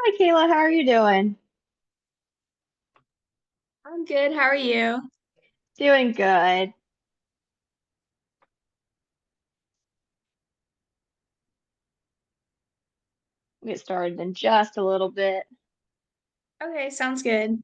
Hi, Kayla. How are you doing? I'm good. How are you? Doing good. We'll get started in just a little bit. Okay, sounds good.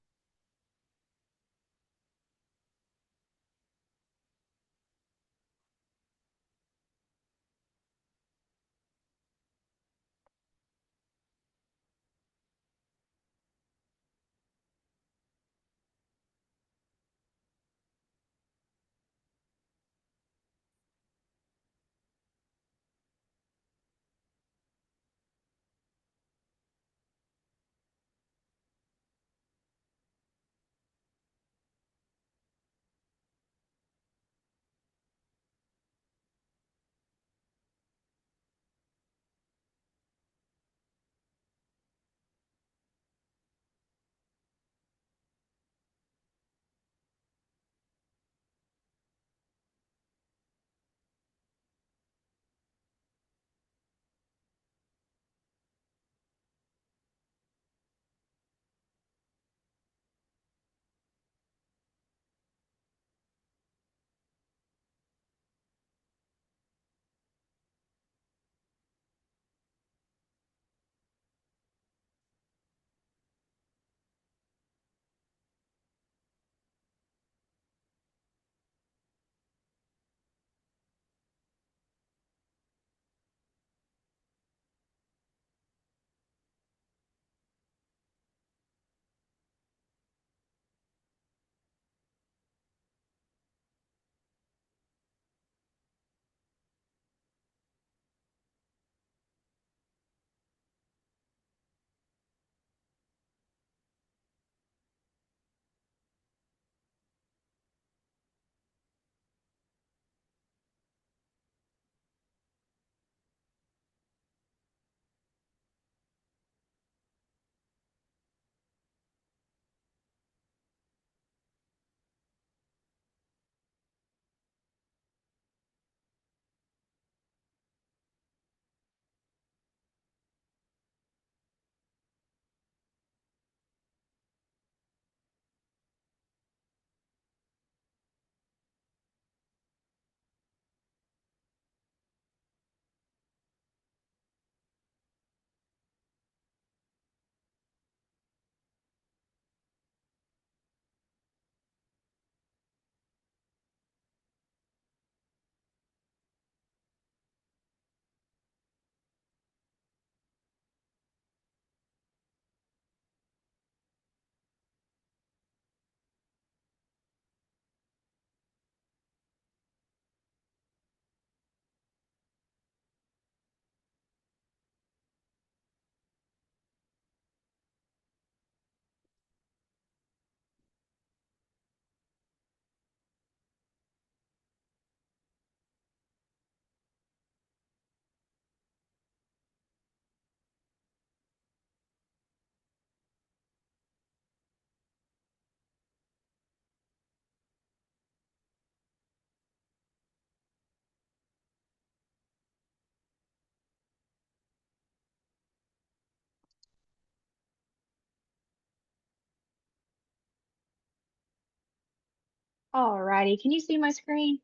Alrighty. Can you see my screen?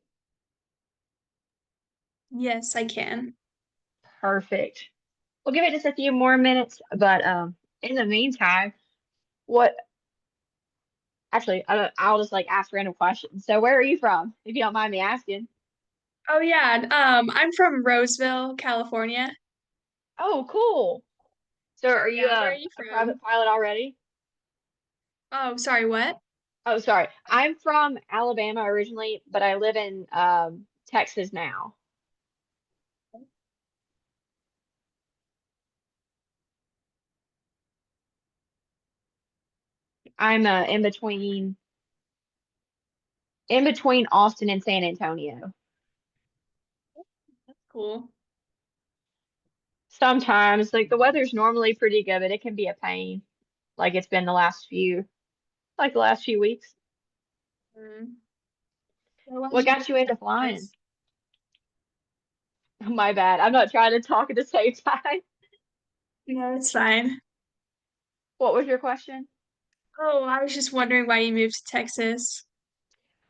Yes, I can. Perfect. We'll give it just a few more minutes, but in the meantime, what actually I'll just like ask random questions. So where are you from, if you don't mind me asking? Oh yeah, I'm from Roseville, California. Oh, cool. So are you Yeah, where are you a private from? pilot already? Oh, sorry, what? Oh, sorry. I'm from Alabama originally, but I live in Texas now. I'm in between Austin and San Antonio. Cool. Sometimes, like the weather's normally pretty good, but it can be a pain, like it's been the last few weeks. Mm. So why What don't you go got you to into flying? Texas? My bad. I'm not trying to talk at the same time. No, it's fine. What was your question? Oh, I was just wondering why you moved to Texas.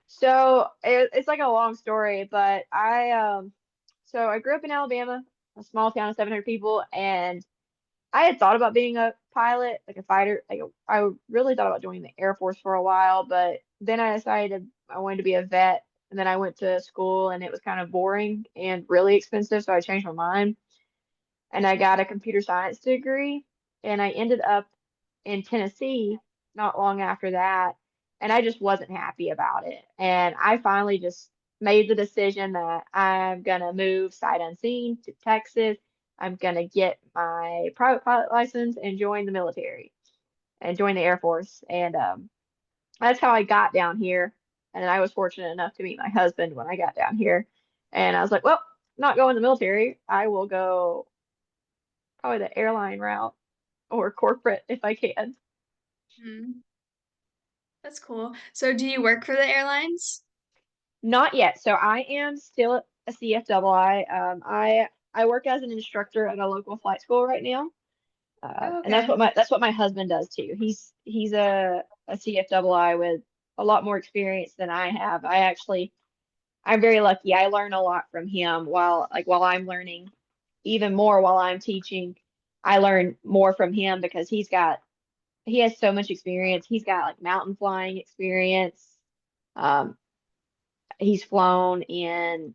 So it's like a long story, but I grew up in Alabama, a small town of 700 people, and I had thought about being a pilot, like a fighter. I really thought about joining the Air Force for a while, but then I decided I wanted to be a vet, and then I went to school, and it was kind of boring and really expensive, so I changed my mind, and I got a computer science degree, and I ended up in Tennessee not long after that, and I just wasn't happy about it. And I finally just made the decision that I'm gonna move sight unseen to Texas. I'm gonna get my private pilot license and join the military and join the Air Force. And that's how I got down here. And I was fortunate enough to meet my husband when I got down here. And I was like, well, not going to the military. I will go probably the airline route or corporate if I can. Hmm. That's cool. So do you work for the airlines? Not yet. So I am still a CFII. I work as an instructor at a local flight school right now, Oh, and that's okay. what my husband does too. He's a CFII with a lot more experience than I have. I'm very lucky. I learn a lot from him while I'm learning even more while I'm teaching. I learn more from him because he has so much experience. He's got like mountain flying experience. Um, he's flown in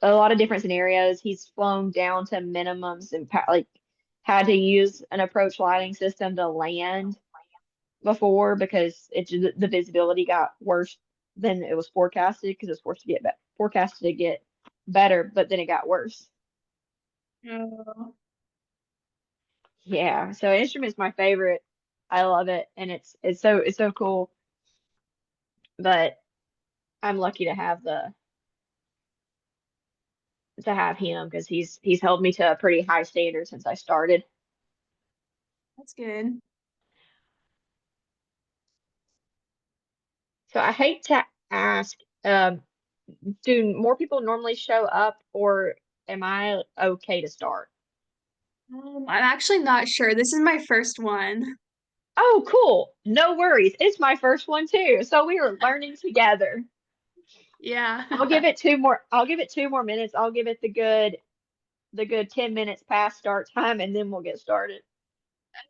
a lot of different scenarios. He's flown down to minimums and like had to use an approach lighting system to land before because the visibility got worse than it was forecasted because it was forecasted to get better, but then it got worse. Oh, Yeah, so instrument's my favorite. I love it, and it's so cool. But I'm lucky to have him because he's held me to a pretty high standard since I started. that's good. So I hate to ask, do more people normally show up, or am I okay to start? I'm actually not sure. This is my first one. Oh, cool. No worries. It's my first one too. So we are learning together. Yeah. I'll give it 2 more minutes. I'll give it the good 10 minutes past start time and then we'll get started.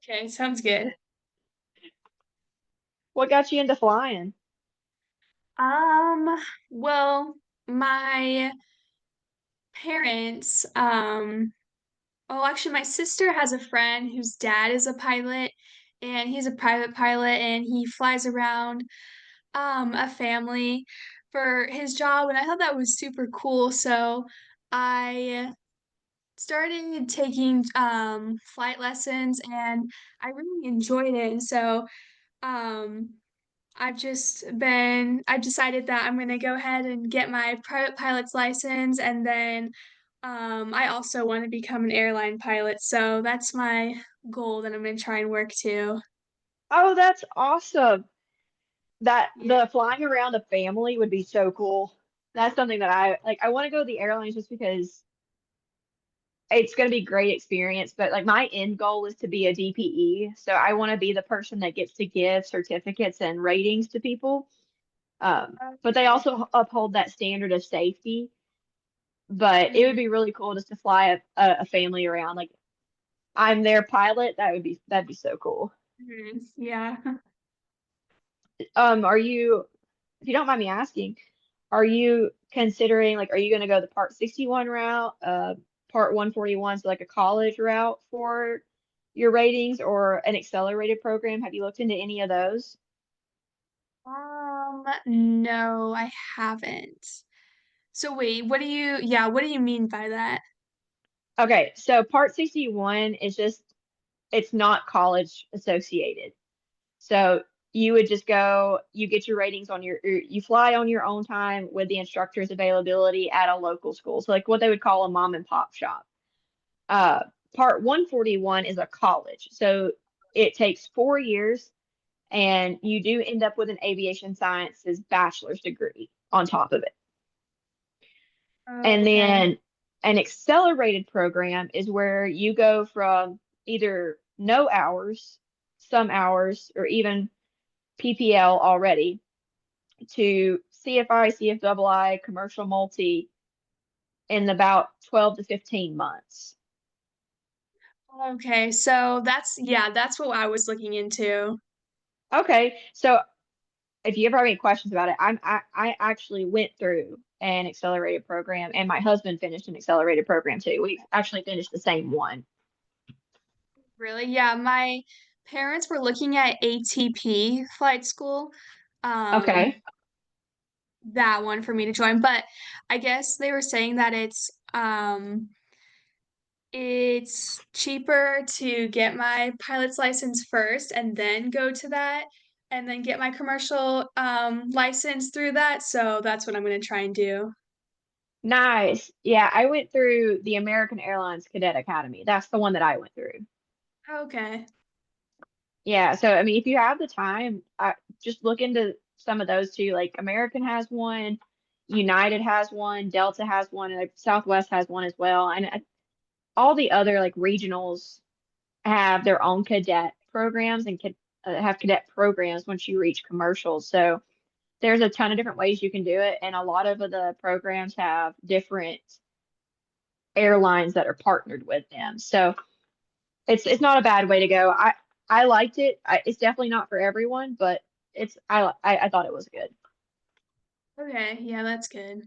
Okay, sounds good. What got you into flying? Um, well, my parents, oh, actually, my sister has a friend whose dad is a pilot, and he's a private pilot, and he flies around a family for his job, and I thought that was super cool. So I started taking flight lessons, and I really enjoyed it. And so um I decided that I'm gonna go ahead and get my private pilot's license, and then I also want to become an airline pilot. So that's my goal that I'm gonna try and work to. Oh, that's awesome. That Yeah. the flying around a family would be so cool. That's something that I like. I want to go to the airlines just because it's going to be great experience, but like my end goal is to be a DPE. So I want to be the person that gets to give certificates and ratings to people. But they Okay. also uphold that standard of safety. But it would Mhm. be really cool just to fly a family around. Like I'm their pilot. That'd be so cool. Mhm. Yeah. Are you, if you don't mind me asking, are you considering like are you going to go the Part 61 route, Part 141, so like a college route for your ratings or an accelerated program? Have you looked into any of those? No, I haven't. So wait, what do you mean by that? Okay, so Part 61 is just it's not college associated. So you would just go, you get your ratings on you fly on your own time with the instructor's availability at a local school. So like what they would call a mom and pop shop. Uh, Part 141 is a college. So it takes 4 years and you do end up with an aviation sciences bachelor's degree on top of it. Oh, And okay. then an accelerated program is where you go from either no hours, some hours, or even PPL already to CFI, CFII, commercial multi in about 12 to 15 months. Okay, so that's what I was looking into. Okay, so if you ever have any questions about it, I actually went through an accelerated program, and my husband finished an accelerated program too. We actually finished the same one. Really? Yeah, my parents were looking at ATP flight school. Um, Okay. that one for me to join, but I guess they were saying that it's cheaper to get my pilot's license first and then go to that and then get my commercial license through that. So that's what I'm gonna try and do. Nice. Yeah, I went through the American Airlines Cadet Academy. That's the one that I went through. Okay. Yeah, so I mean, if you have the time, just look into some of those too. Like American has one, United has one, Delta has one, and like Southwest has one as well. And all the other like regionals have their own cadet programs and have cadet programs once you reach commercial. So there's a ton of different ways you can do it, and a lot of the programs have different airlines that are partnered with them. So it's not a bad way to go. I liked it. It's definitely not for everyone, but I thought it was good. Okay. Yeah, that's good.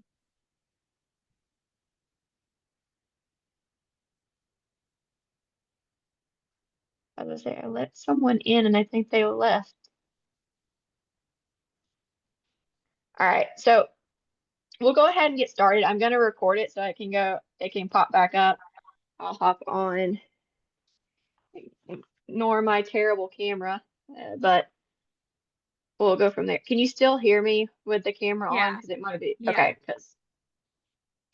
As I say, I let someone in, and I think they left. All right, so we'll go ahead and get started. I'm gonna record it so it can pop back up. I'll hop on. Ignore my terrible camera, but we'll go from there. Can you still hear me with the camera on? Yeah. Because it might be Yeah. okay. Because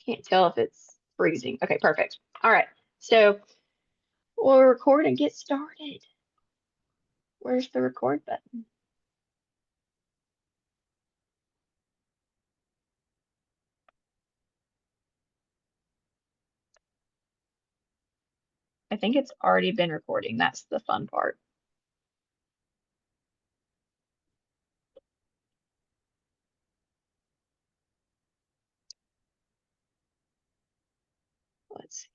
can't tell if it's freezing. Okay, perfect. All right, so we'll record and get started. Where's the record button? I think it's already been recording. That's the fun part. Let's see.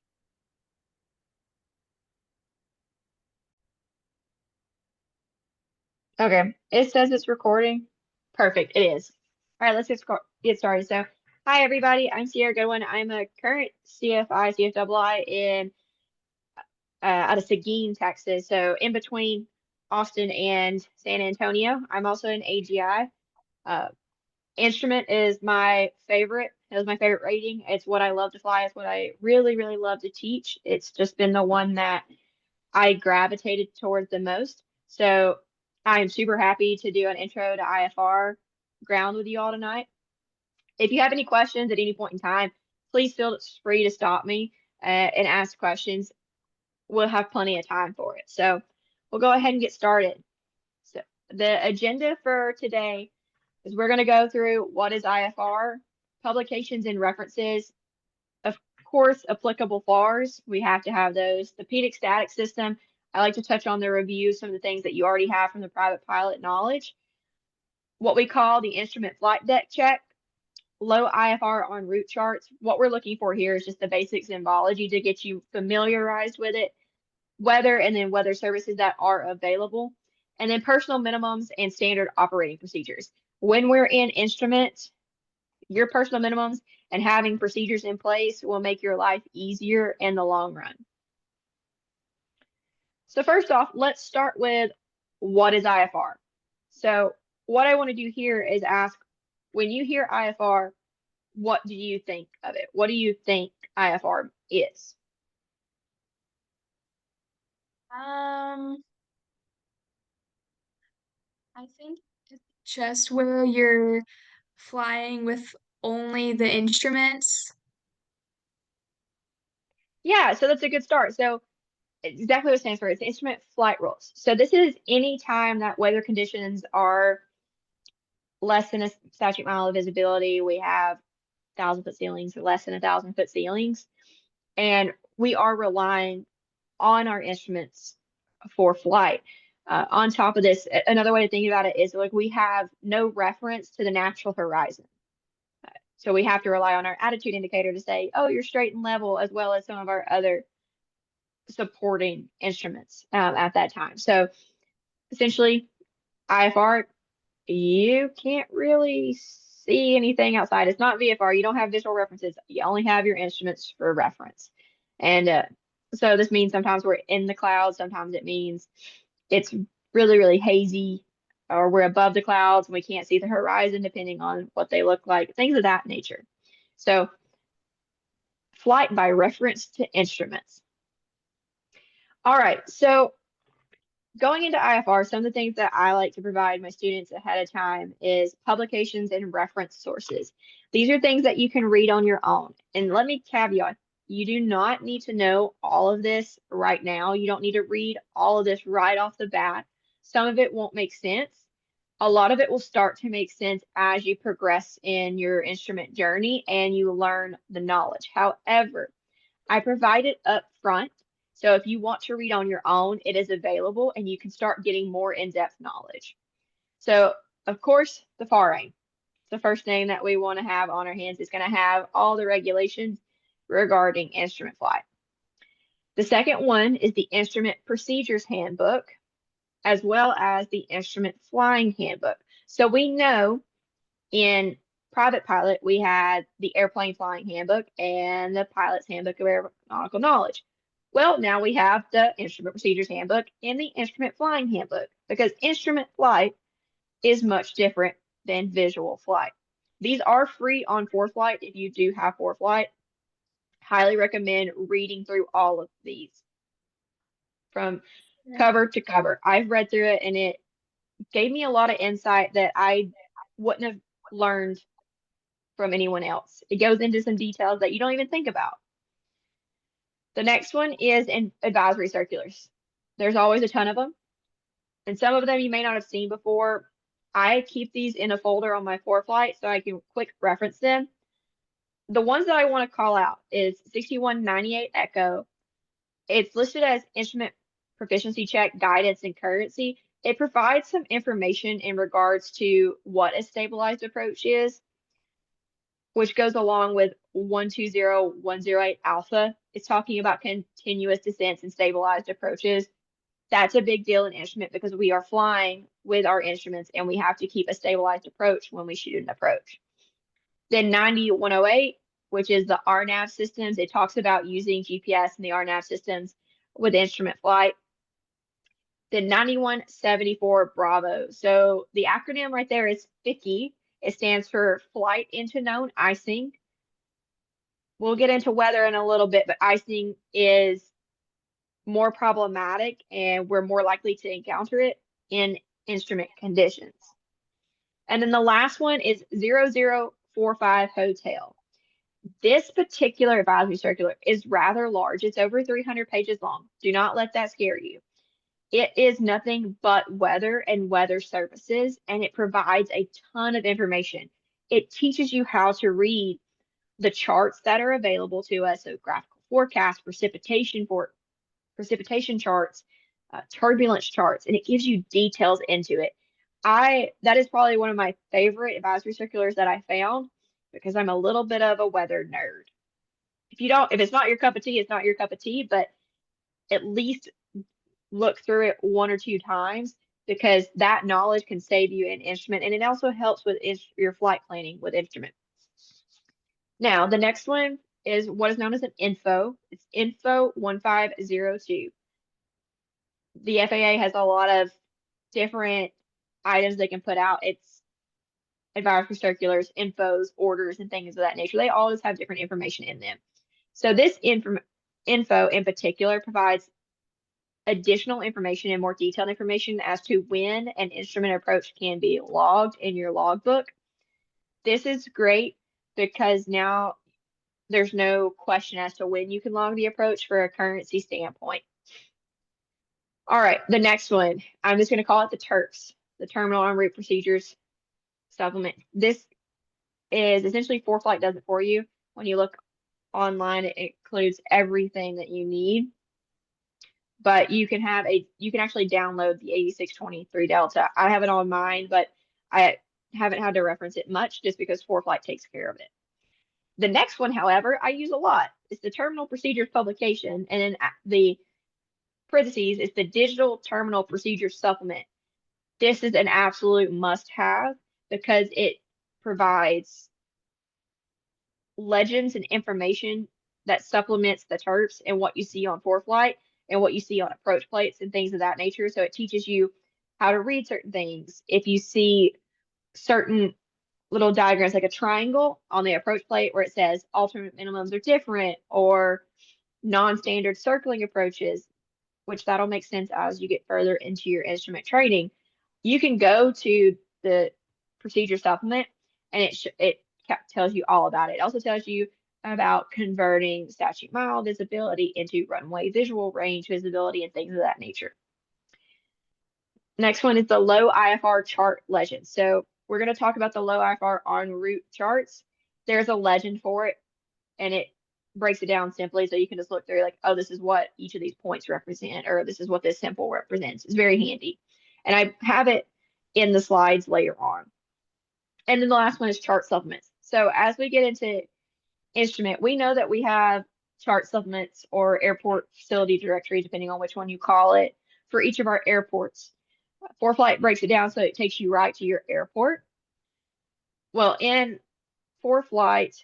Okay, it says it's recording. Perfect, it is. All right, let's get started. So, hi everybody, I'm Sierra Goodwin. I'm a current CFI, CFII in out of Seguin, Texas. So in between Austin and San Antonio. I'm also an AGI. Uh, Instrument is my favorite. It was my favorite rating. It's what I love to fly. It's what I really, really love to teach. It's just been the one that I gravitated towards the most. So I'm super happy to do an intro to IFR ground with you all tonight. If you have any questions at any point in time, please feel free to stop me and ask questions. We'll have plenty of time for it. So we'll go ahead and get started. So the agenda for today is we're going to go through what is IFR, publications and references, of course, applicable FARs. We have to have those. The PEDIC static system. I like to touch on the review, some of the things that you already have from the private pilot knowledge. What we call the instrument flight deck check, low IFR on route charts. What we're looking for here is just the basic symbology to get you familiarized with it, weather, and then weather services that are available, and then personal minimums and standard operating procedures. When we're in instrument, your personal minimums and having procedures in place will make your life easier in the long run. So first off, let's start with what is IFR? So what I want to do here is ask, when you hear IFR, what do you think of it? What do you think IFR is? Um, I think it's just where you're flying with only the instruments. Yeah, so that's a good start. So exactly what it stands for. It's instrument flight rules. So this is any time that weather conditions are less than a static mile of visibility. We have 1,000 foot ceilings or less than 1,000 foot ceilings. And we are relying on our instruments for flight. On top of this, another way to think about it is like we have no reference to the natural horizon. So we have to rely on our attitude indicator to say, oh, you're straight and level, as well as some of our other supporting instruments at that time. So essentially, IFR, you can't really see anything outside. It's not VFR. You don't have visual references. You only have your instruments for reference. And so this means sometimes we're in the clouds. Sometimes it means it's really, really hazy, or we're above the clouds and we can't see the horizon, depending on what they look like, things of that nature. So flight by reference to instruments. All right, so going into IFR, some of the things that I like to provide my students ahead of time is publications and reference sources. These are things that you can read on your own. And let me caveat, you do not need to know all of this right now. You don't need to read all of this right off the bat. Some of it won't make sense. A lot of it will start to make sense as you progress in your instrument journey and you learn the knowledge. However, I provide it up front. So if you want to read on your own, it is available and you can start getting more in-depth knowledge. So, of course, the FAR-aim. The first name that we want to have on our hands is going to have all the regulations regarding instrument flight. The second one is the Instrument Procedures Handbook, as well as the Instrument Flying Handbook. So we know in private pilot, we had the Airplane Flying Handbook and the Pilot's Handbook of Aeronautical Knowledge. Well, now we have the Instrument Procedures Handbook and the Instrument Flying Handbook, because instrument flight is much different than visual flight. These are free on ForeFlight if you do have ForeFlight. Highly recommend reading through all of these from Yeah. cover to cover. I've read through it and it gave me a lot of insight that I wouldn't have learned from anyone else. It goes into some details that you don't even think about. The next one is in advisory circulars. There's always a ton of them, and some of them you may not have seen before. I keep these in a folder on my ForeFlight so I can quick reference them. The ones that I want to call out is 6198 Echo. It's listed as instrument proficiency check, guidance, and currency. It provides some information in regards to what a stabilized approach is, which goes along with 120108 Alpha. It's talking about continuous descents and stabilized approaches. That's a big deal in instrument because we are flying with our instruments and we have to keep a stabilized approach when we shoot an approach. Then 9108, which is the RNAV systems. It talks about using GPS and the RNAV systems with instrument flight. Then 9174 Bravo. So the acronym right there is FICI. It stands for Flight into Known Icing. We'll get into weather in a little bit, but icing is more problematic and we're more likely to encounter it in instrument conditions. And then the last one is 0045 Hotel. This particular advisory circular is rather large. It's over 300 pages long. Do not let that scare you. It is nothing but weather and weather services, and it provides a ton of information. It teaches you how to read the charts that are available to us, so graphical forecast, precipitation charts, turbulence charts, and it gives you details into it. That is probably one of my favorite advisory circulars that I found because I'm a little bit of a weather nerd. If it's not your cup of tea, it's not your cup of tea, but at least look through it one or two times because that knowledge can save you an instrument and it also helps with your flight planning with instrument. Now, the next one is what is known as an info. It's info 1502. The FAA has a lot of different items they can put out. It's advisory circulars, infos, orders, and things of that nature. They always have different information in them. So this info in particular provides additional information and more detailed information as to when an instrument approach can be logged in your logbook. This is great because now there's no question as to when you can log the approach for a currency standpoint. All right, the next one, I'm just going to call it the TERPS, the Terminal en Route Procedures Supplement. This is essentially ForeFlight does it for you. When you look online, it includes everything that you need. but you can actually download the 8623 Delta. I have it on mine, but I haven't had to reference it much just because ForeFlight takes care of it. The next one, however, I use a lot. It's the Terminal Procedures Publication, and then the parentheses is the Digital Terminal Procedures Supplement. This is an absolute must-have because it provides legends and information that supplements the terps and what you see on ForeFlight and what you see on approach plates and things of that nature. So it teaches you how to read certain things. If you see certain little diagrams like a triangle on the approach plate where it says alternate minimums are different or non-standard circling approaches, which that'll make sense as you get further into your instrument training, you can go to the procedure supplement and it tells you all about it. It also tells you about converting statute mile visibility into runway visual range visibility and things of that nature. Next one is the low IFR chart legend. So we're going to talk about the low IFR en route charts. There's a legend for it, and it breaks it down simply so you can just look through like, oh, this is what each of these points represent, or this is what this symbol represents. It's very handy. And I have it in the slides later on. And then the last one is chart supplements. So as we get into instrument, we know that we have chart supplements or airport facility directory, depending on which one you call it, for each of our airports. ForeFlight breaks it down so it takes you right to your airport. Well, in ForeFlight,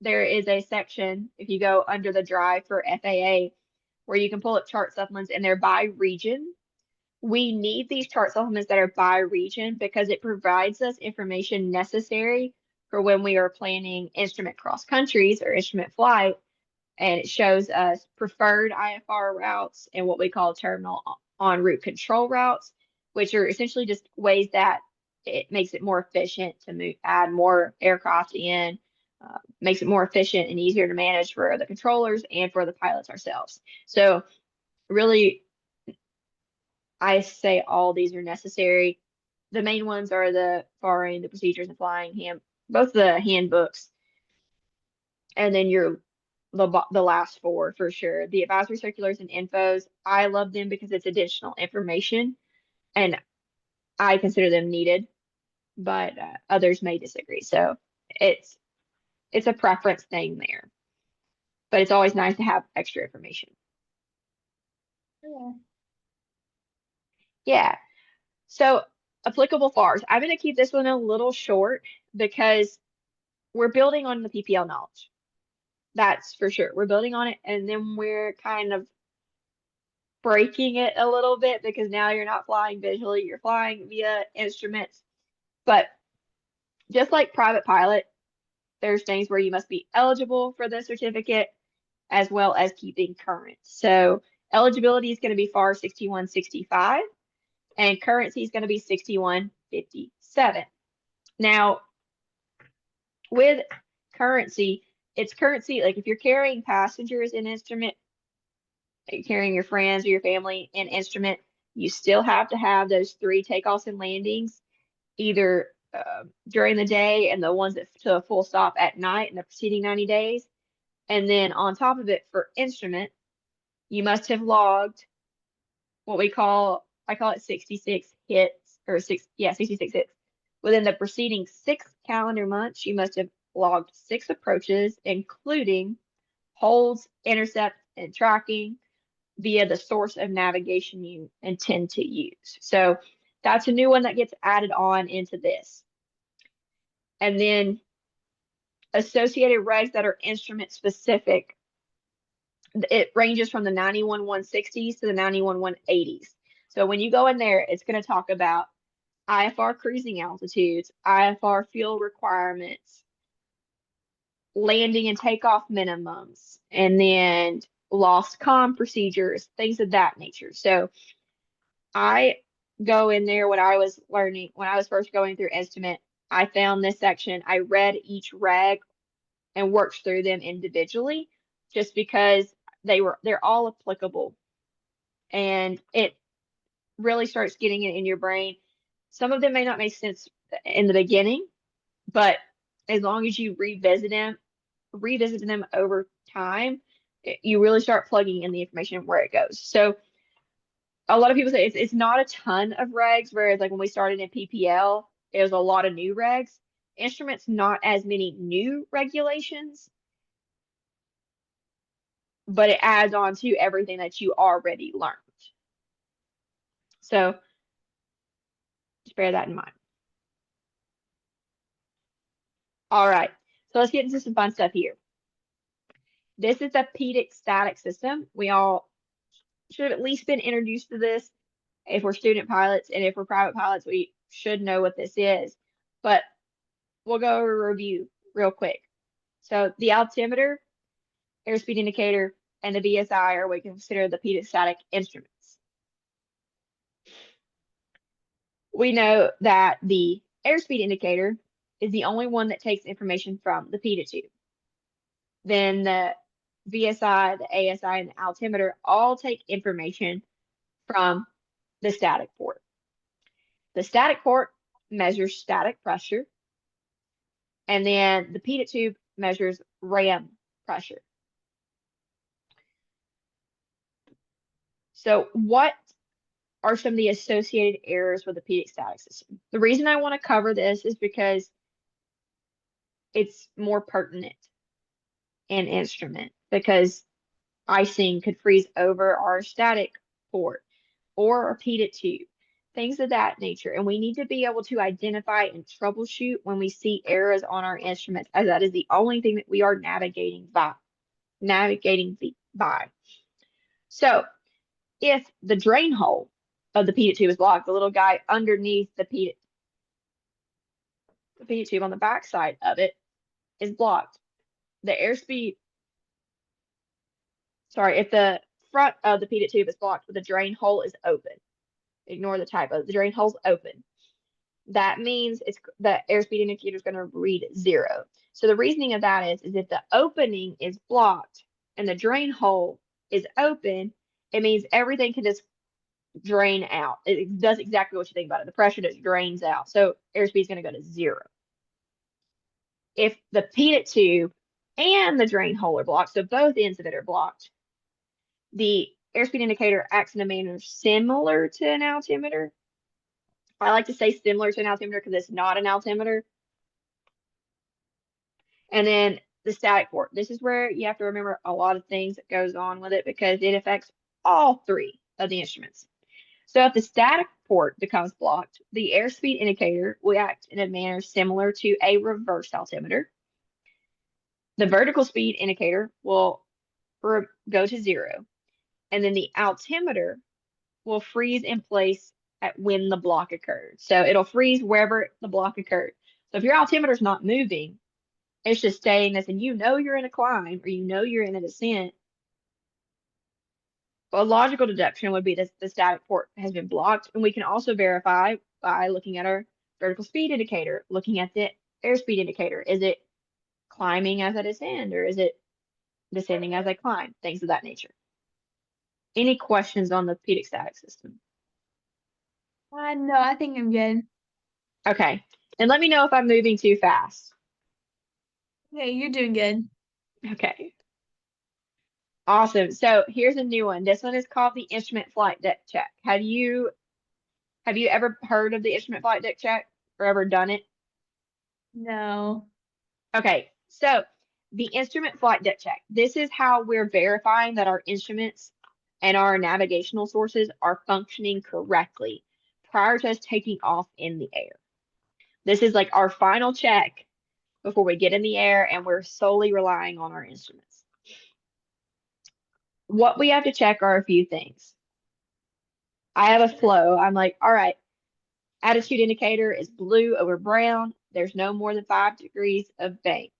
there is a section, if you go under the drive for FAA, where you can pull up chart supplements and they're by region. We need these chart supplements that are by region because it provides us information necessary for when we are planning instrument cross countries or instrument flight. And it shows us preferred IFR routes and what we call terminal en route control routes, which are essentially just ways that it makes it more efficient to move, add more aircraft in, makes it more efficient and easier to manage for the controllers and for the pilots ourselves. So really, I say all these are necessary. The main ones are the FARing, the procedures and flying both the handbooks, and then the last four for sure. The advisory circulars and infos, I love them because it's additional information, and I consider them needed, but others may disagree. So it's it's a preference thing there, but it's always nice to have extra information. Yeah. Yeah. So applicable FARs. I'm going to keep this one a little short because we're building on the PPL knowledge. That's for sure. We're building on it, and then we're kind of breaking it a little bit because now you're not flying visually, you're flying via instruments. But just like private pilot, there's things where you must be eligible for the certificate as well as keeping current. So eligibility is going to be FAR 6165 and currency is going to be 6157. Now, with currency, it's currency, like if you're carrying passengers in instrument, carrying your friends or your family in instrument, you still have to have those 3 takeoffs and landings, either during the day and the ones that to a full stop at night in the preceding 90 days. And then on top of it, for instrument, you must have logged what I call it 66 hits, or 66 hits. Within the preceding 6 calendar months, you must have logged 6 approaches, including holds, intercepts, and tracking via the source of navigation you intend to use. So that's a new one that gets added on into this. And then associated regs that are instrument specific, it ranges from the 91-160s to the 91-180s. So when you go in there, it's going to talk about IFR cruising altitudes, IFR fuel requirements, landing and takeoff minimums, and then lost comm procedures, things of that nature. So I go in there when I was learning, when I was first going through instrument, I found this section. I read each reg and worked through them individually just because they're all applicable. And it really starts getting it in your brain. Some of them may not make sense in the beginning, but as long as you revisit them over time, you really start plugging in the information where it goes. So a lot of people say it's not a ton of regs, whereas like when we started in PPL, it was a lot of new regs. Instruments, not as many new regulations, but it adds on to everything that you already learned. So just bear that in mind. All right, so let's get into some fun stuff here. This is a pedal static system. We all should have at least been introduced to this if we're student pilots, and if we're private pilots, we should know what this is. But we'll go over a review real quick. So the altimeter, airspeed indicator, and the VSI are what we consider the pedal static instruments. We know that the airspeed indicator is the only one that takes information from the pedal tube. Then the VSI, the ASI, and the altimeter all take information from the static port. The static port measures static pressure, and then the pedal tube measures ram pressure. So what are some of the associated errors with the pedal static system? The reason I want to cover this is because it's more pertinent in instrument, because icing could freeze over our static port or a pedal tube, things of that nature. And we need to be able to identify and troubleshoot when we see errors on our instruments, as that is the only thing that we are navigating by. So if the drain hole of the pedal tube is blocked, the little guy underneath the pedal tube on the back side of it is blocked. The airspeed, sorry, if the front of the pedal tube is blocked, but the drain hole is open. Ignore the typo. The drain hole's open. That means it's the airspeed indicator is going to read 0. So the reasoning of that is if the opening is blocked and the drain hole is open, it means everything can just drain out. It does exactly what you think about it. The pressure just drains out. So airspeed is going to go to 0. If the pedal tube and the drain hole are blocked, so both ends of it are blocked, the airspeed indicator acts in a manner similar to an altimeter. I like to say similar to an altimeter because it's not an altimeter. And then the static port. This is where you have to remember a lot of things that goes on with it because it affects all 3 of the instruments. So if the static port becomes blocked, the airspeed indicator will act in a manner similar to a reverse altimeter. The vertical speed indicator will go to 0. And then the altimeter will freeze in place at when the block occurred. So it'll freeze wherever the block occurred. So if your altimeter is not moving, it's just staying this, and you know you're in a climb or you know you're in a descent. A logical deduction would be that the static port has been blocked, and we can also verify by looking at our vertical speed indicator, looking at the airspeed indicator. Is it climbing as I descend, or is it descending as I climb? Things of that nature. Any questions on the pedal static system? No, I think I'm good. Okay, and let me know if I'm moving too fast. Okay, you're doing good. Okay, awesome. So here's a new one. This one is called the instrument flight deck check. Have you ever heard of the instrument flight deck check or ever done it? No. Okay, so the instrument flight deck check. This is how we're verifying that our instruments and our navigational sources are functioning correctly prior to us taking off in the air. This is like our final check before we get in the air and we're solely relying on our instruments. What we have to check are a few things. I have a flow. I'm like, all right, attitude indicator is blue over brown. There's no more than 5 degrees of bank.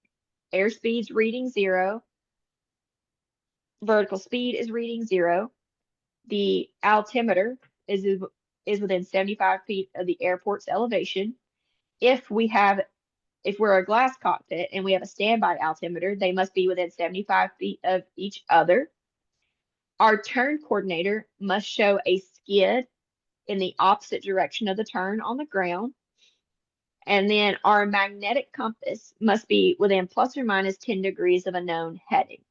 Airspeed's reading 0. Vertical speed is reading 0. The altimeter is within 75 feet of the airport's elevation. If we're a glass cockpit and we have a standby altimeter, they must be within 75 feet of each other. Our turn coordinator must show a skid in the opposite direction of the turn on the ground. And then our magnetic compass must be within plus or minus 10 degrees of a known heading.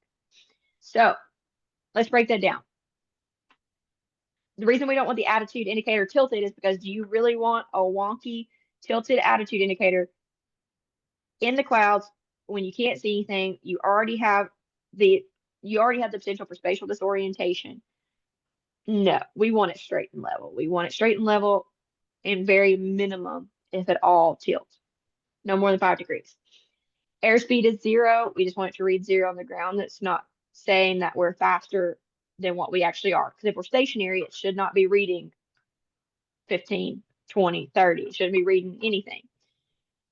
So let's break that down. The reason we don't want the attitude indicator tilted is because do you really want a wonky tilted attitude indicator in the clouds when you can't see anything? The you already have the potential for spatial disorientation. No, we want it straight and level. We want it straight and level and very minimum, if at all, tilt. No more than 5 degrees. Airspeed is 0. We just want it to read 0 on the ground. That's not saying that we're faster than what we actually are. Because if we're stationary, it should not be reading 15, 20, 30. It shouldn't be reading anything.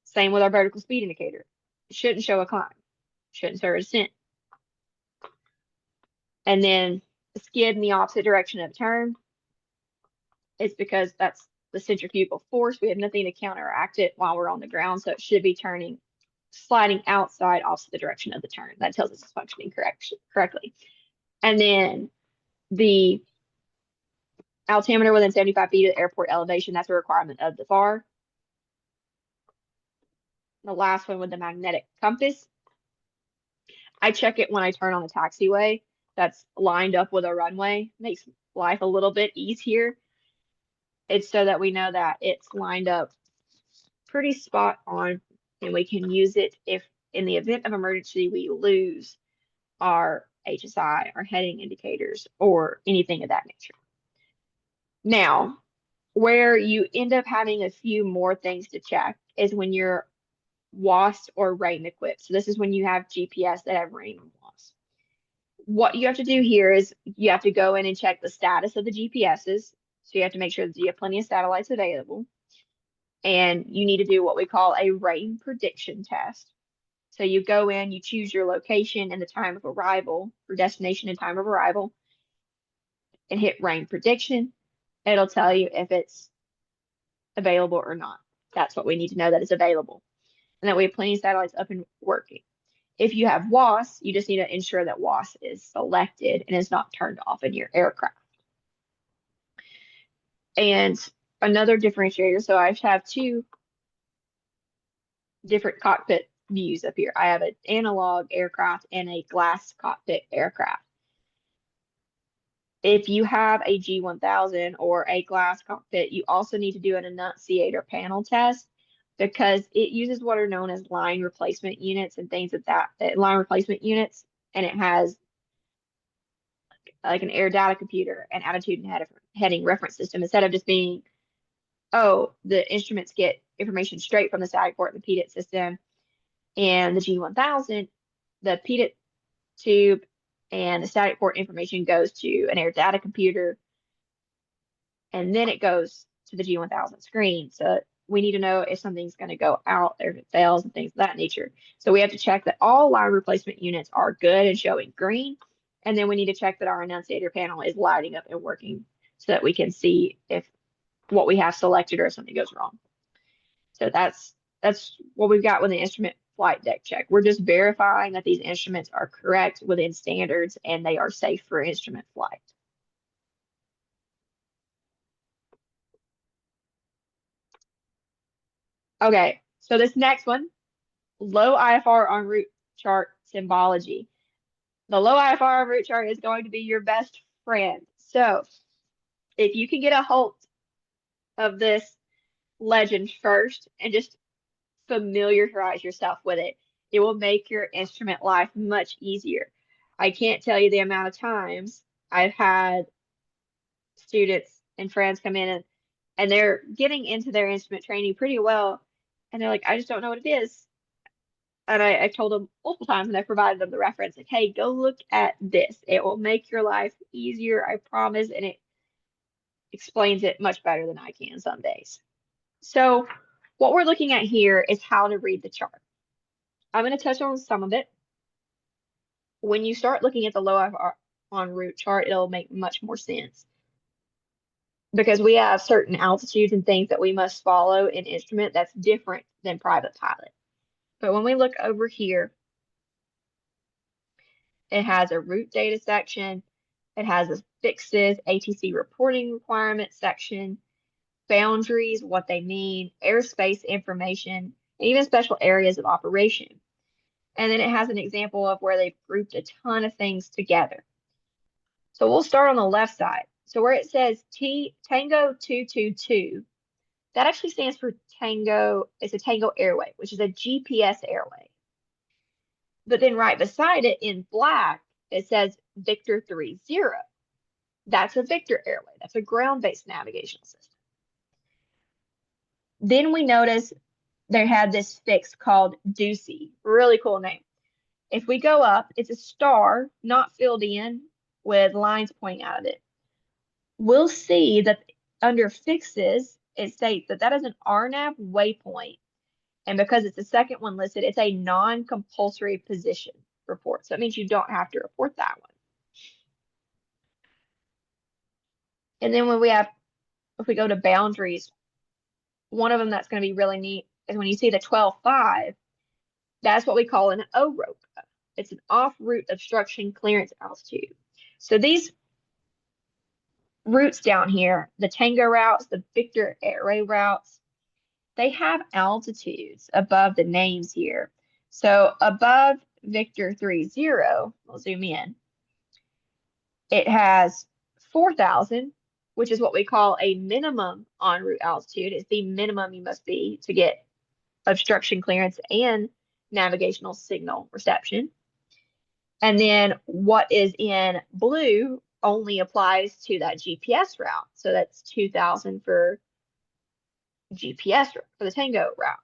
Same with our vertical speed indicator. It shouldn't show a climb. It shouldn't show a descent. And then a skid in the opposite direction of turn. It's because that's the centrifugal force. We have nothing to counteract it while we're on the ground, so it should be turning, sliding outside opposite the direction of the turn. That tells us it's functioning correctly. And then the altimeter within 75 feet of the airport elevation, that's a requirement of the FAR. The last one with the magnetic compass. I check it when I turn on the taxiway that's lined up with a runway. Makes life a little bit easier. It's so that we know that it's lined up pretty spot on and we can use it if in the event of emergency we lose our HSI, our heading indicators, or anything of that nature. Now, where you end up having a few more things to check is when you're WASP or rain equipped. So this is when you have GPS that have rain and WASP. What you have to do here is you have to go in and check the status of the GPSs. So you have to make sure that you have plenty of satellites available. And you need to do what we call a rain prediction test. So you go in, you choose your location and the time of arrival, for destination and time of arrival, and hit rain prediction. It'll tell you if it's available or not. That's what we need to know, that it's available. And that we have plenty of satellites up and working. If you have WASP, you just need to ensure that WASP is selected and is not turned off in your aircraft. And another differentiator, so I have 2 different cockpit views up here. I have an analog aircraft and a glass cockpit aircraft. If you have a G1000 or a glass cockpit, you also need to do an annunciator panel test because it uses what are known as line replacement units and things of that, line replacement units, and it has like an air data computer and attitude and heading reference system instead of just being, oh, the instruments get information straight from the static port and the PDIT system. And the G1000, the PDIT tube and the static port information goes to an air data computer, and then it goes to the G1000 screen. So we need to know if something's going to go out or if it fails and things of that nature. So we have to check that all line replacement units are good and showing green. And then we need to check that our annunciator panel is lighting up and working so that we can see if what we have selected or if something goes wrong. So that's what we've got with the instrument flight deck check. We're just verifying that these instruments are correct within standards and they are safe for instrument flight. Okay, so this next one, low IFR en route chart symbology. The low IFR en route chart is going to be your best friend. So if you can get a hold of this legend first and just familiarize yourself with it, it will make your instrument life much easier. I can't tell you the amount of times I've had students and friends come in and they're getting into their instrument training pretty well. And they're like, I just don't know what it is. And I told them multiple times and I provided them the reference, like, hey, go look at this. It will make your life easier, I promise. And it explains it much better than I can some days. So what we're looking at here is how to read the chart. I'm going to touch on some of it. When you start looking at the low IFR en route chart, it'll make much more sense because we have certain altitudes and things that we must follow in instrument that's different than private pilot. But when we look over here, it has a route data section. It has a fixes, ATC reporting requirements section, boundaries, what they mean, airspace information, and even special areas of operation. And then it has an example of where they've grouped a ton of things together. So we'll start on the left side. So where it says Tango 222, that actually stands for Tango. It's a Tango airway, which is a GPS airway. But then right beside it in black, it says Victor 30. That's a Victor airway. That's a ground-based navigational system. Then we notice they had this fix called Ducey. Really cool name. If we go up, it's a star not filled in with lines pointing out of it. We'll see that under fixes, it states that that is an RNAV waypoint. And because it's the second one listed, it's a non-compulsory position report. So it means you don't have to report that one. And then if we go to boundaries, one of them that's going to be really neat is when you see the 12.5, that's what we call an OROCA. It's an off-route obstruction clearance altitude. So these routes down here, the Tango routes, the Victor Airway routes, they have altitudes above the names here. So above Victor 30, we'll zoom in, it has 4,000, which is what we call a minimum en route altitude. It's the minimum you must be to get obstruction clearance and navigational signal reception. And then what is in blue only applies to that GPS route. So that's 2,000 for GPS for the Tango route.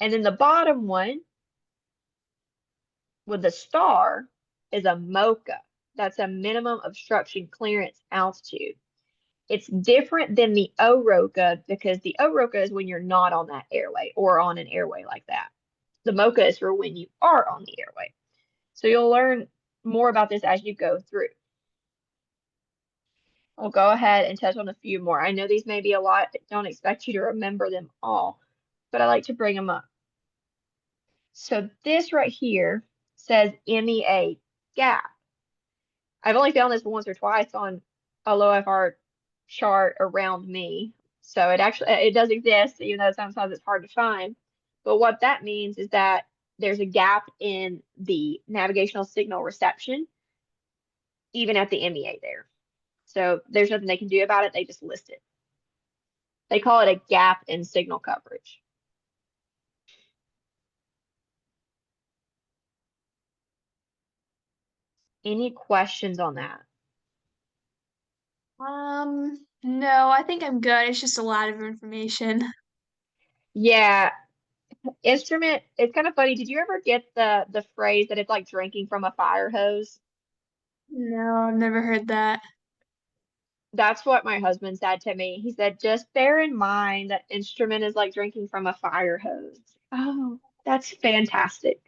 And then the bottom one with the star is a MOCA. That's a minimum obstruction clearance altitude. It's different than the OROCA because the OROCA is when you're not on that airway or on an airway like that. The MOCA is for when you are on the airway. So you'll learn more about this as you go through. I'll go ahead and touch on a few more. I know these may be a lot. Don't expect you to remember them all, but I like to bring them up. So this right here says MEA gap. I've only found this once or twice on a low FR chart around me. So it does exist, even though sometimes it's hard to find. But what that means is that there's a gap in the navigational signal reception, even at the MEA there. So there's nothing they can do about it. They just list it. They call it a gap in signal coverage. Any questions on that? No, I think I'm good. It's just a lot of information. Yeah, instrument, it's kind of funny. Did you ever get the phrase that it's like drinking from a fire hose? No, I've never heard that. That's what my husband said to me. He said, just bear in mind that instrument is like drinking from a fire hose. Oh, that's fantastic.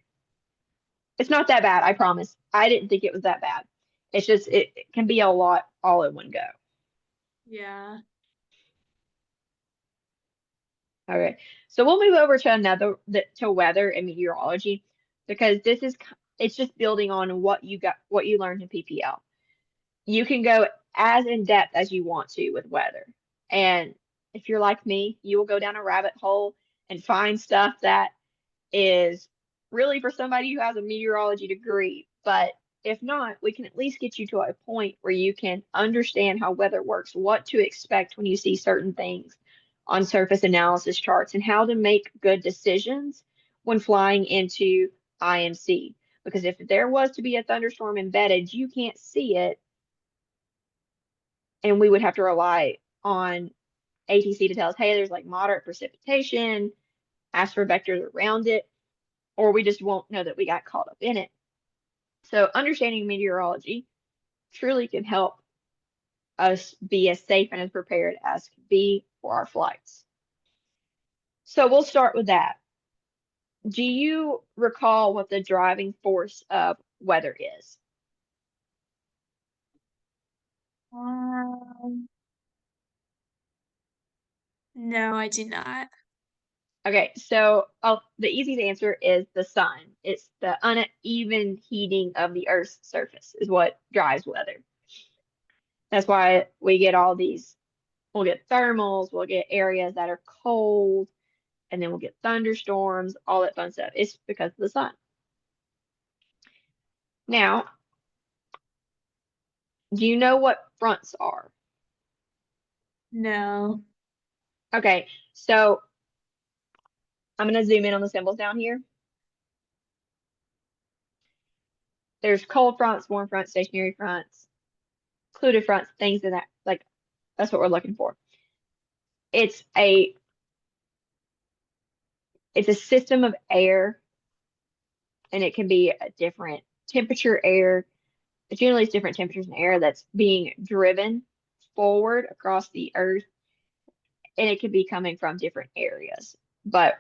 It's not that bad, I promise. I didn't think it was that bad. It's just it can be a lot all in one go. Yeah. Okay, so we'll move over to to weather and meteorology because it's just building on what you learned in PPL. You can go as in depth as you want to with weather. And if you're like me, you will go down a rabbit hole and find stuff that is really for somebody who has a meteorology degree. But if not, we can at least get you to a point where you can understand how weather works, what to expect when you see certain things on surface analysis charts, and how to make good decisions when flying into IMC. Because if there was to be a thunderstorm embedded, you can't see it, and we would have to rely on ATC to tell us, hey, there's like moderate precipitation, ask for vectors around it, or we just won't know that we got caught up in it. So understanding meteorology truly can help us be as safe and as prepared as can be for our flights. So we'll start with that. Do you recall what the driving force of weather is? Um, no, I do not. Okay, so the easy answer is the sun. It's the uneven heating of the Earth's surface is what drives weather. That's why we get we'll get thermals, we'll get areas that are cold, and then we'll get thunderstorms, all that fun stuff. It's because of the sun. Now, Do you know what fronts are? No. Okay, so I'm going to zoom in on the symbols down here. There's cold fronts, warm fronts, stationary fronts, occluded fronts, things in that, like, that's what we're looking for. It's a it's a system of air, and it can be a different temperature air. Generally, it's different temperatures in air that's being driven forward across the earth, and it could be coming from different areas. But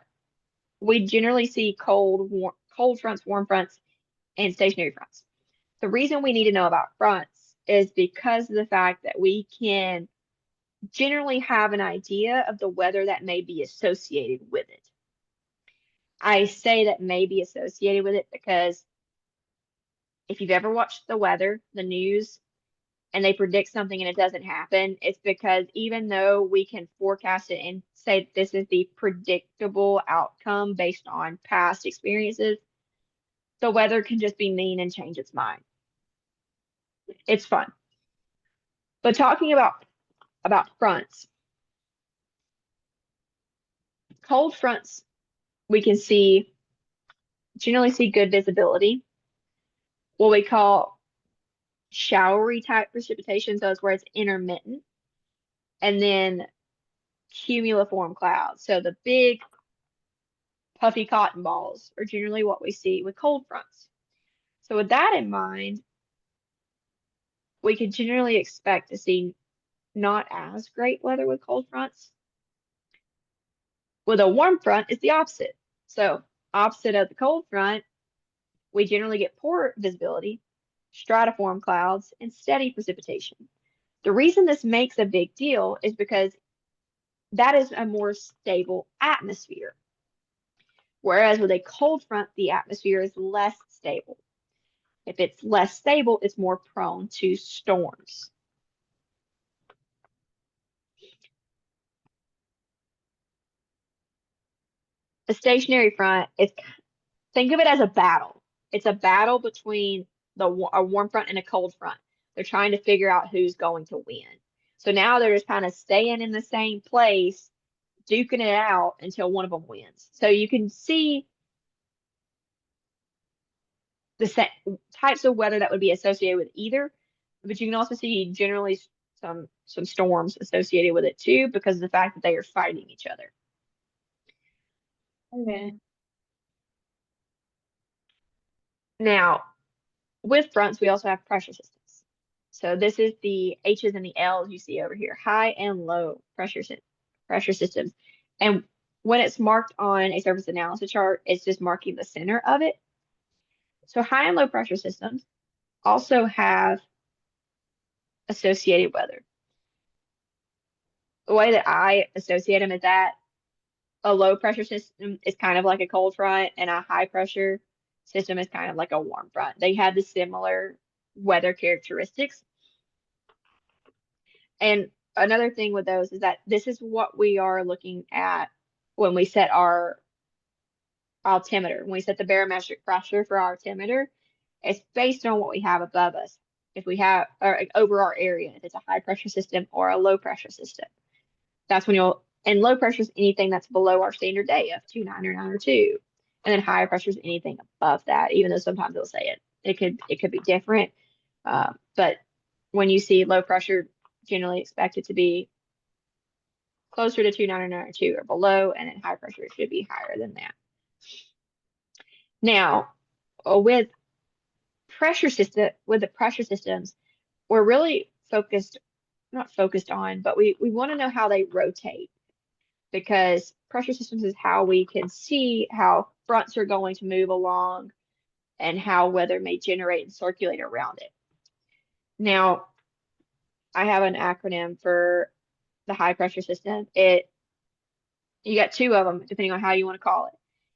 we generally see cold fronts, warm fronts, and stationary fronts. The reason we need to know about fronts is because of the fact that we can generally have an idea of the weather that may be associated with it. I say that may be associated with it because if you've ever watched the weather, the news, and they predict something and it doesn't happen, it's because even though we can forecast it and say this is the predictable outcome based on past experiences, the weather can just be mean and change its mind. It's fun. But talking about fronts, cold fronts we can see generally see good visibility. What we call showery type precipitation, so it's where it's intermittent, and then cumuliform clouds. So the big puffy cotton balls are generally what we see with cold fronts. So with that in mind, we can generally expect to see not as great weather with cold fronts. With a warm front, it's the opposite. So opposite of the cold front, we generally get poor visibility, stratiform clouds, and steady precipitation. The reason this makes a big deal is because that is a more stable atmosphere. Whereas with a cold front, the atmosphere is less stable. If it's less stable, it's more prone to storms. A stationary front is, think of it as a battle. It's a battle between a warm front and a cold front. They're trying to figure out who's going to win. So now they're just kind of staying in the same place, duking it out until one of them wins. So you can see the types of weather that would be associated with either, but you can also see generally some storms associated with it too because of the fact that they are fighting each other. Okay. Now, with fronts, we also have pressure systems. So this is the H's and the L's you see over here, high and low pressure systems. And when it's marked on a surface analysis chart, it's just marking the center of it. So high and low pressure systems also have associated weather. The way that I associate them is that a low pressure system is kind of like a cold front, and a high pressure system is kind of like a warm front. They have the similar weather characteristics. And another thing with those is that this is what we are looking at when we set our altimeter. When we set the barometric pressure for our altimeter, it's based on what we have above us. If we have, or over our area, if it's a high pressure system or a low pressure system. That's when and low pressure is anything that's below our standard day of 29 or 9 or 2. And then higher pressure is anything above that, even though sometimes they'll say it. It could be different. But when you see low pressure, generally expect it to be closer to 29 or 9 or 2 or below, and then high pressure should be higher than that. Now, with with the pressure systems, we're really not focused on, but we want to know how they rotate because pressure systems is how we can see how fronts are going to move along and how weather may generate and circulate around it. Now, I have an acronym for the high pressure system. You got two of them depending on how you want to call it.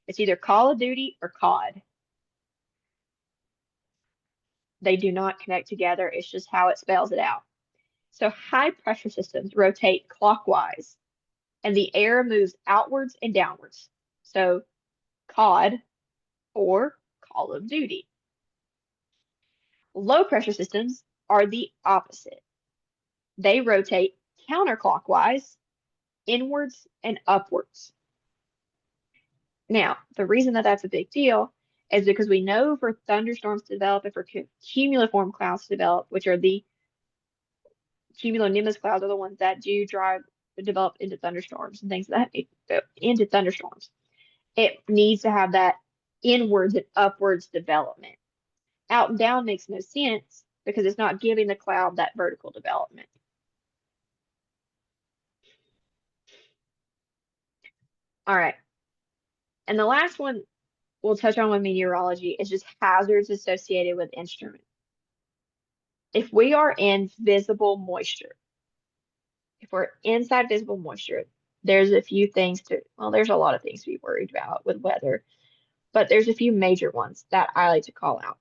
It's either Call of Duty or COD. They do not connect together. It's just how it spells it out. So high pressure systems rotate clockwise and the air moves outwards and downwards. So COD or Call of Duty. Low pressure systems are the opposite. They rotate counterclockwise, inwards, and upwards. Now, the reason that that's a big deal is because we know for thunderstorms to develop and for cumuliform clouds to develop, which are the cumulonimbus clouds, are the ones that do develop into thunderstorms and things that into thunderstorms. It needs to have that inwards and upwards development. Out and down makes no sense because it's not giving the cloud that vertical development. All right. And the last one we'll touch on with meteorology is just hazards associated with instruments. If we are in visible moisture, if we're inside visible moisture, there's a few things well, there's a lot of things to be worried about with weather, but there's a few major ones that I like to call out.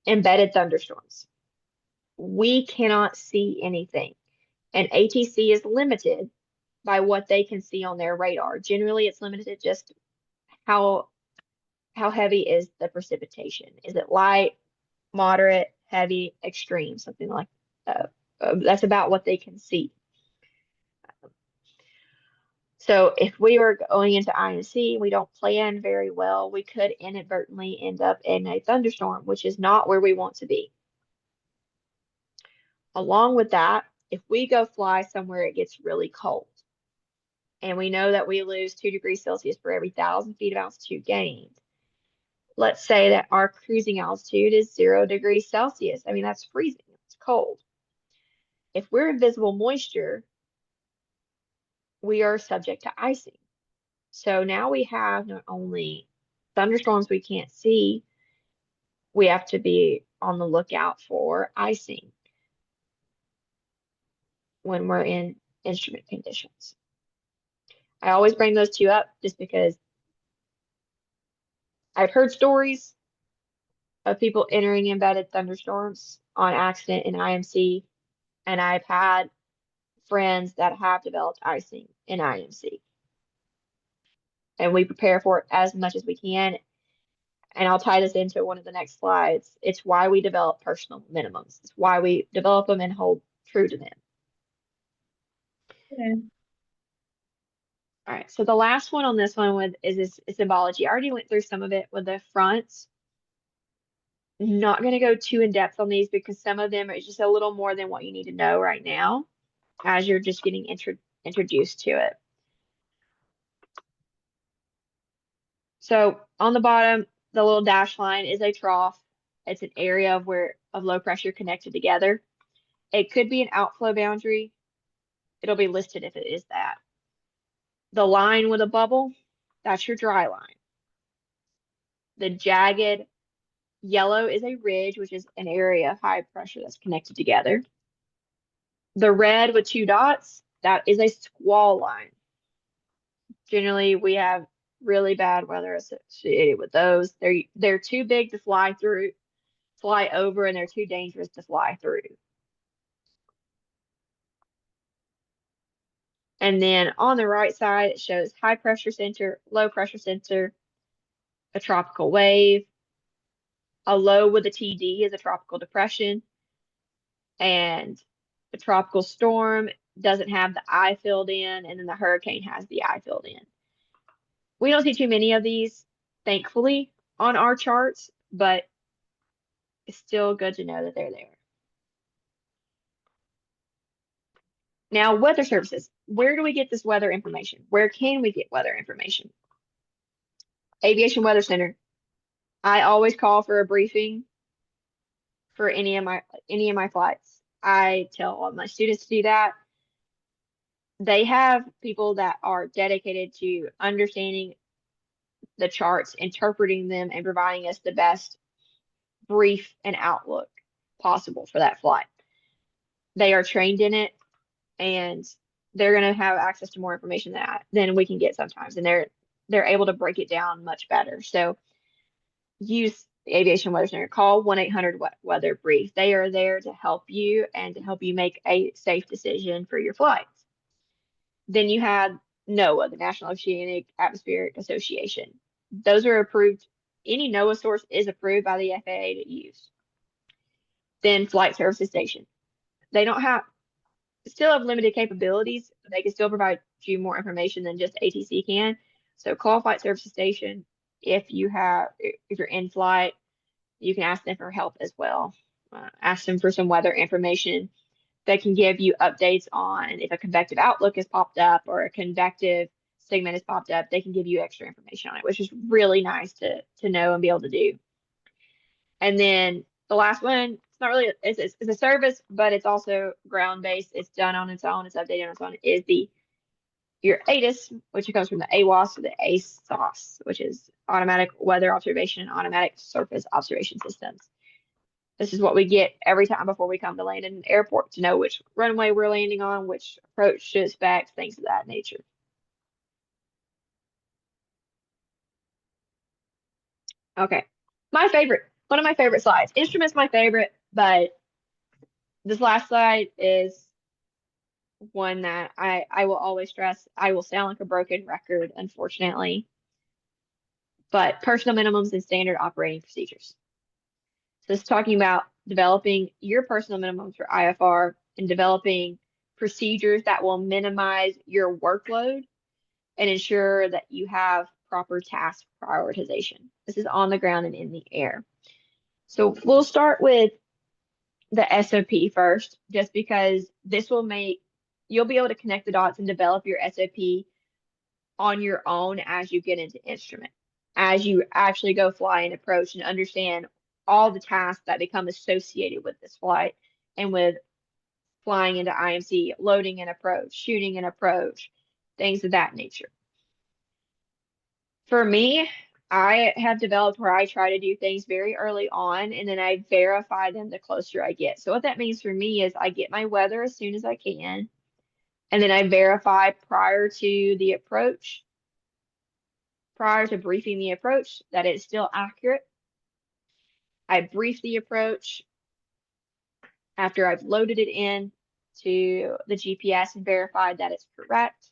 Embedded thunderstorms. We cannot see anything, and ATC is limited by what they can see on their radar. Generally, it's limited to just how heavy is the precipitation? Is it light, moderate, heavy, extreme, something like that. That's about what they can see. So if we were going into INC and we don't plan very well, we could inadvertently end up in a thunderstorm, which is not where we want to be. Along with that, if we go fly somewhere it gets really cold, and we know that we lose 2 degrees Celsius for every 1,000 feet of altitude gained, let's say that our cruising altitude is 0 degrees Celsius. I mean, that's freezing, it's cold. If we're in visible moisture, we are subject to icing. So now we have not only thunderstorms we can't see, we have to be on the lookout for icing when we're in instrument conditions. I always bring those two up just because I've heard stories of people entering embedded thunderstorms on accident in IMC, and I've had friends that have developed icing in IMC. And we prepare for it as much as we can. And I'll tie this into one of the next slides. It's why we develop personal minimums. It's why we develop them and hold true to them. Okay. All right, so the last one on this one is this symbology. I already went through some of it with the fronts. Not going to go too in depth on these because some of them are just a little more than what you need to know right now as you're just getting introduced to it. So on the bottom, the little dash line is a trough. It's an area of low pressure connected together. It could be an outflow boundary. It'll be listed if it is that. The line with a bubble, that's your dry line. The jagged yellow is a ridge, which is an area of high pressure that's connected together. The red with 2 dots, that is a squall line. Generally, we have really bad weather associated with those. They're too big to fly over, and they're too dangerous to fly through. And then on the right side, it shows high pressure center, low pressure center, a tropical wave. A low with a TD is a tropical depression, and a tropical storm doesn't have the I filled in, and then the hurricane has the I filled in. We don't see too many of these, thankfully, on our charts, but it's still good to know that they're there. Now, weather services. Where do we get this weather information? Where can we get weather information? Aviation Weather Center. I always call for a briefing for any of my flights. I tell all my students to do that. They have people that are dedicated to understanding the charts, interpreting them, and providing us the best brief and outlook possible for that flight. They are trained in it, and they're going to have access to more information than we can get sometimes, and they're able to break it down much better. So use the Aviation Weather Center. Call 1-800-WEATHER brief. They are there to help you and to help you make a safe decision for your flights. Then you have NOAA, the National Oceanic Atmospheric Association. Those are approved. Any NOAA source is approved by the FAA to use. Then flight services station. They don't have still have limited capabilities. They can still provide you more information than just ATC can. So call flight services station if you're in flight. You can ask them for help as well. Ask them for some weather information. They can give you updates on if a convective outlook has popped up or a convective segment has popped up. They can give you extra information on it, which is really nice to know and be able to do. And then the last one, it's not really it's a service, but it's also ground based. It's done on its own. It's updated on its own. Is the your ATIS, which comes from the AWOS or the ASOS, which is Automatic Weather Observation and Automatic Surface Observation Systems. This is what we get every time before we come to land in an airport to know which runway we're landing on, which approach to expect, things of that nature. Okay, one of my favorite slides. Instruments my favorite, but this last slide is one that I will always stress. I will sound like a broken record, unfortunately, but personal minimums and standard operating procedures. So it's talking about developing your personal minimums for IFR and developing procedures that will minimize your workload and ensure that you have proper task prioritization. This is on the ground and in the air. So we'll start with the SOP first, just because this will make you'll be able to connect the dots and develop your SOP on your own as you get into instrument, as you actually go fly and approach and understand all the tasks that become associated with this flight and with flying into IMC, loading and approach, shooting and approach, things of that nature. For me, I have developed where I try to do things very early on and then I verify them the closer I get. So what that means for me is I get my weather as soon as I can, and then I verify prior to the approach, prior to briefing the approach, that it's still accurate. I brief the approach after I've loaded it in to the GPS and verified that it's correct.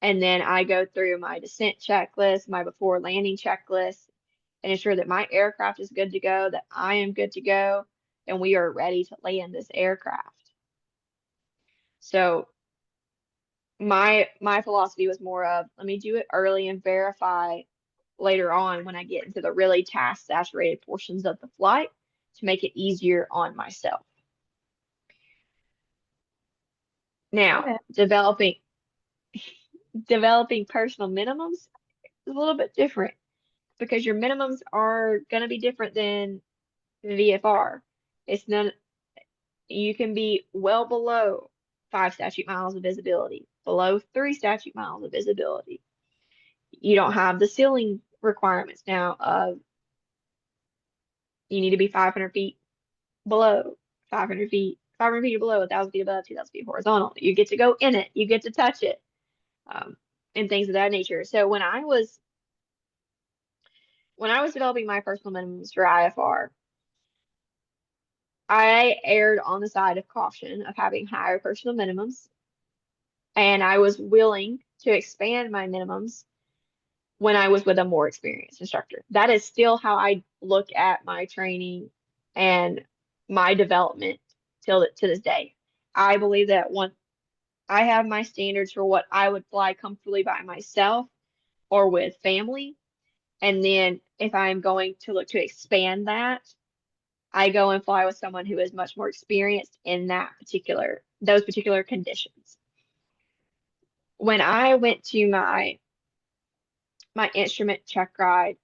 And then I go through my descent checklist, my before landing checklist, and ensure that my aircraft is good to go, that I am good to go, and we are ready to land this aircraft. So my philosophy was more of let me do it early and verify later on when I get into the really task saturated portions of the flight to make it easier on myself. Now, Okay. developing personal minimums is a little bit different because your minimums are going to be different than the VFR. It's none, you can be well below 5 statute miles of visibility, below 3 statute miles of visibility. You don't have the ceiling requirements now of you need to be 500 feet below, 500 feet below, 1,000 feet above, 2,000 feet horizontal. You get to go in it, you get to touch it, and things of that nature. So when I was developing my personal minimums for IFR, I erred on the side of caution of having higher personal minimums, and I was willing to expand my minimums when I was with a more experienced instructor. That is still how I look at my training and my development to this day. I believe that once I have my standards for what I would fly comfortably by myself or with family, and then if I'm going to look to expand that, I go and fly with someone who is much more experienced in those particular conditions. When I went to my instrument check ride,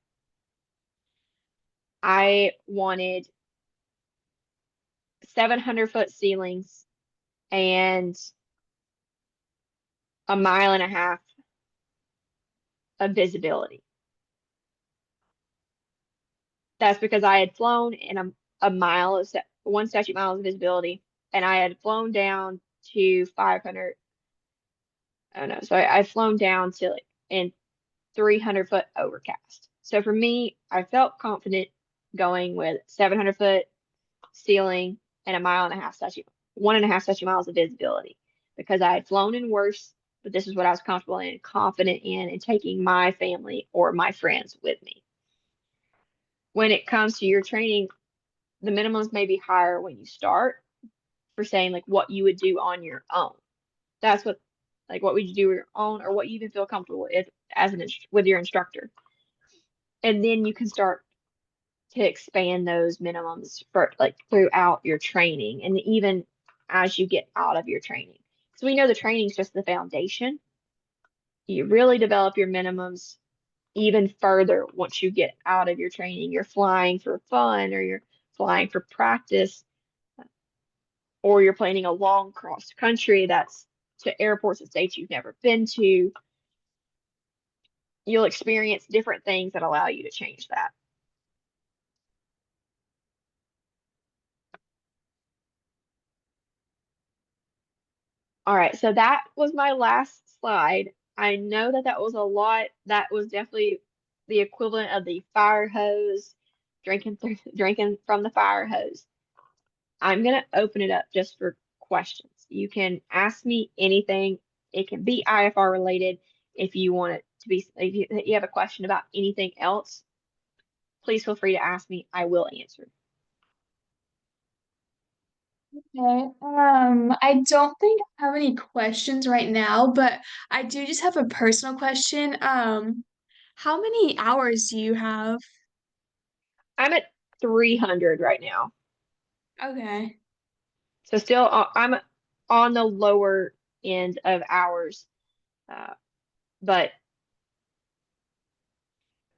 I wanted 700-foot ceilings and a mile and a half of visibility. That's because I had flown in a mile of 1 statute miles of visibility, and I had flown down to 500. Oh no, so I've flown down to in 300-foot overcast. So for me, I felt confident going with 700-foot ceiling and a mile and a half statute, 1.5 statute miles of visibility because I had flown in worse, but this is what I was comfortable in, confident in, and taking my family or my friends with me. When it comes to your training, the minimums may be higher when you start for saying like what you would do on your own. That's what like what would you do on your own or what you even feel comfortable with as with your instructor. And then you can start to expand those minimums for like throughout your training and even as you get out of your training. So we know the training is just the foundation. You really develop your minimums even further once you get out of your training. You're flying for fun or you're flying for practice or you're planning a long cross country that's to airports and states you've never been to. You'll experience different things that allow you to change that. All right, so that was my last slide. I know that that was a lot. That was definitely the equivalent of the fire hose, drinking from the fire hose. I'm gonna open it up just for questions. You can ask me anything. It can be IFR related. If you want it to be, if you have a question about anything else, please feel free to ask me. I will answer. Okay. I don't think I have any questions right now, but I do just have a personal question. How many hours do you have? I'm at 300 right now. Okay. So still, I'm on the lower end of hours, uh, but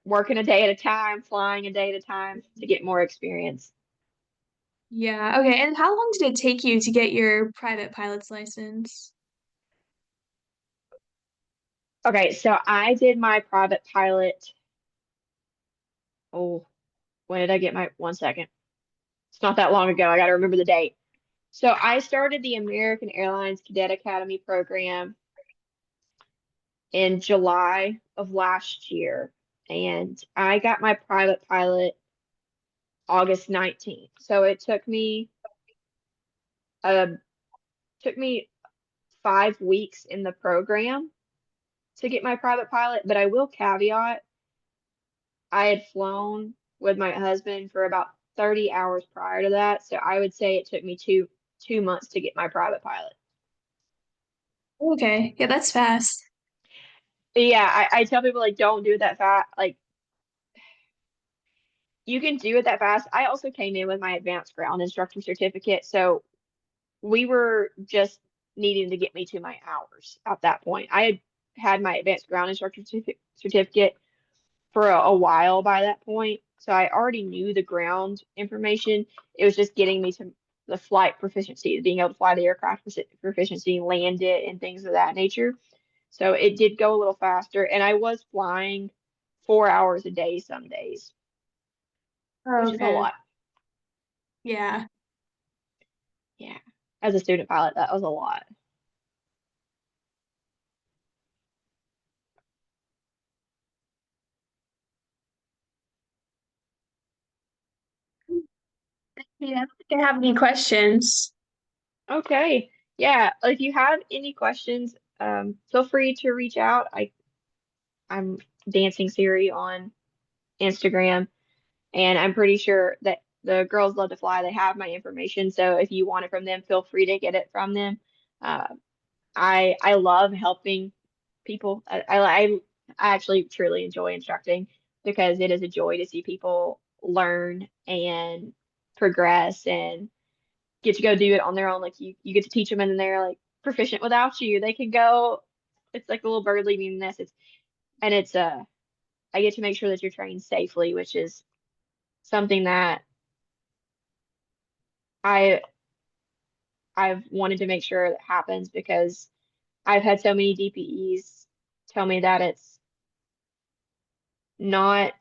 working a day at a time, flying a day at a time to get more experience. Yeah, okay. And how long did it take you to get your private pilot's license? Okay, so I did my private pilot. Oh, when did I get my 1 second? It's not that long ago. I got to remember the date. So I started the American Airlines Cadet Academy program in July of last year, and I got my private pilot August 19th. So it uh took me 5 weeks in the program to get my private pilot, but I will caveat I had flown with my husband for about 30 hours prior to that, so I would say it took me two months to get my private pilot. Okay. Yeah, that's fast. Yeah, I tell people like don't do it that fast. Like you can do it that fast. I also came in with my advanced ground instructor certificate, so we were just needing to get me to my hours at that point. I had my advanced ground instructor certificate for a while by that point. So I already knew the ground information. It was just getting me to the flight proficiency, being able to fly the aircraft proficiency, land it, and things of that nature. So it did go a little faster, and I was flying 4 hours a day some days, which is a Okay. lot. Yeah. Yeah. As a student pilot, that was a lot. Yeah, I don't think I have any questions. Okay. Yeah. If you have any questions, feel free to reach out. I'm Dancing Siri on Instagram. And I'm pretty sure that the girls love to fly. They have my information. So if you want it from them, feel free to get it from them. Uh, I love helping people. I actually truly enjoy instructing because it is a joy to see people learn and progress and get to go do it on their own. Like you get to teach them and then they're like proficient without you. They can go. It's like a little bird leaving the nest. It's I get to make sure that you're trained safely, which is something that I I've wanted to make sure that happens because I've had so many DPEs tell me that it's not